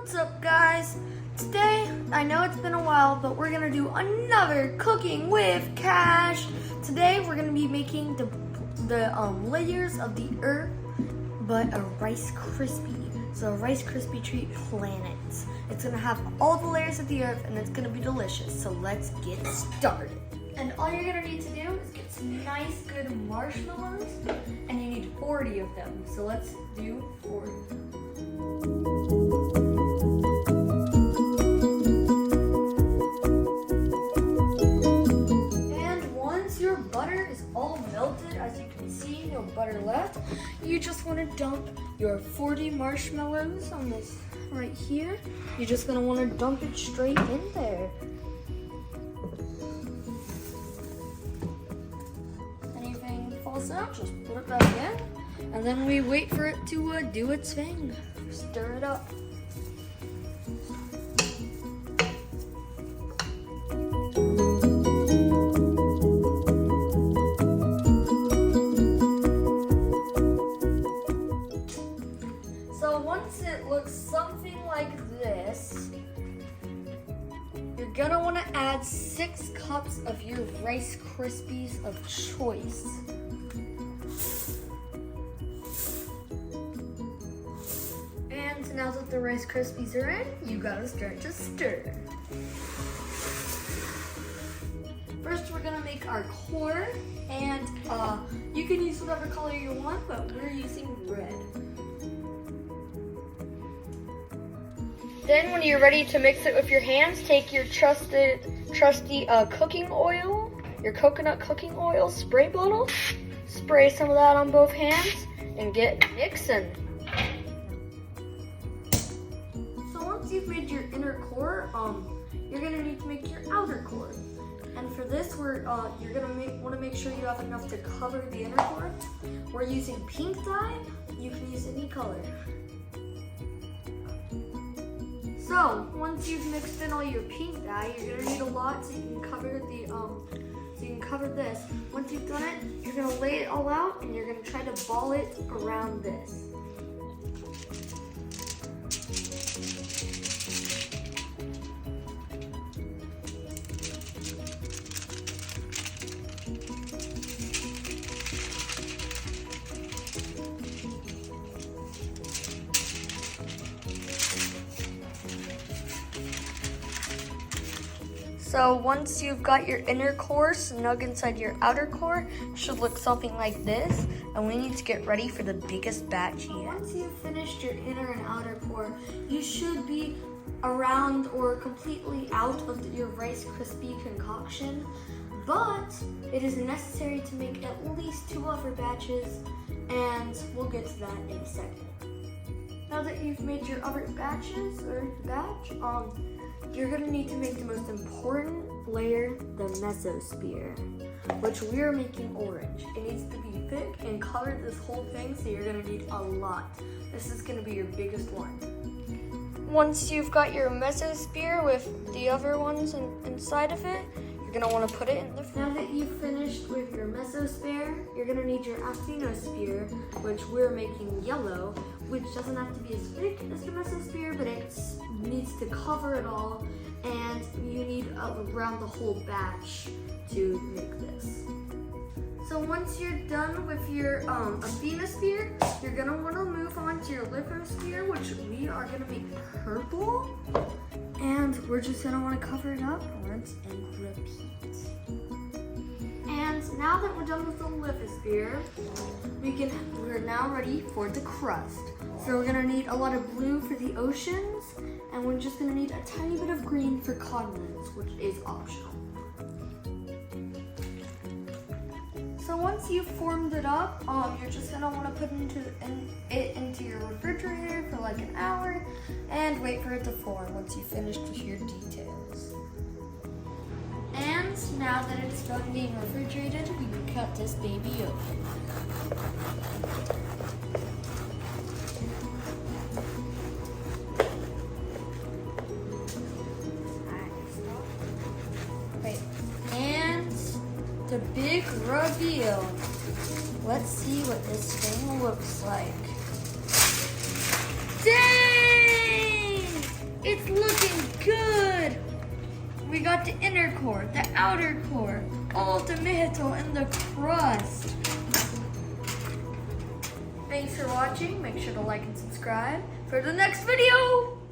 What's up, guys? Today, I know it's been a while, but we're gonna do another Cooking with Cash. Today, we're gonna be making the layers of the earth, but a Rice Krispie. So a Rice Krispie treat planet. It's gonna have all the layers of the earth, and it's gonna be delicious. So let's get started. And all you're gonna need to do is get some nice, good marshmallows, and you need 40 of them. So let's do 40. And once your butter is all melted, as you can see, no butter left, you just wanna dump your 40 marshmallows on this right here. You're just gonna wanna dump it straight in there. Falls out, just put it back in, and then we wait for it to do its thing. Stir it up. So once it looks something like this, you're gonna want to add 6 cups of your Rice Krispies of choice. And now that the Rice Krispies are in, you gotta start to stir. First, we're gonna make our core, and you can use whatever color you want, but we're using red. Then when you're ready to mix it with your hands, take your trusty cooking oil, your coconut cooking oil spray bottle, spray some of that on both hands, and get mixing. So once you've made your inner core, you're gonna need to make your outer core. And for this, you're gonna want to make sure you have enough to cover the inner core. We're using pink dye. You can use any color. So once you've mixed in all your pink dye, you're gonna need a lot so you can cover this. Once you've done it, you're gonna lay it all out and you're gonna try to ball it around this. So once you've got your inner core snug inside your outer core, it should look something like this. And we need to get ready for the biggest batch yet. Once you've finished your inner and outer core, you should be around or completely out of your Rice Krispie concoction. But it is necessary to make at least 2 other batches, and we'll get to that in a second. Now that you've made your other batches, you're gonna need to make the most important layer, the mesosphere, which we're making orange. It needs to be thick and cover this whole thing, so you're gonna need a lot. This is gonna be your biggest one. Once you've got your mesosphere with the other ones inside of it, you're gonna wanna put it in the front. Now that you've finished with your mesosphere, you're gonna need your asthenosphere, which we're making yellow, which doesn't have to be as big as the mesosphere, but it needs to cover it all, and you need around the whole batch to make this. So once you're done with your asthenosphere, you're gonna want to move on to your lithosphere, which we are gonna make purple, and we're just gonna want to cover it up, rinse and repeat. And now that we're done with the lithosphere, we're now ready for the crust. So we're gonna need a lot of blue for the oceans, and we're just gonna need a tiny bit of green for continents, which is optional. So once you've formed it up, you're just gonna wanna put it into your refrigerator for like an hour, and wait for it to form once you've finished with your details. And now that it's done being refrigerated, we can cut this baby open. Okay, and the big reveal. Let's see what this thing looks like. Dang! We got the inner core, the outer core, all tomato and the crust. Thanks for watching. Make sure to like and subscribe for the next video.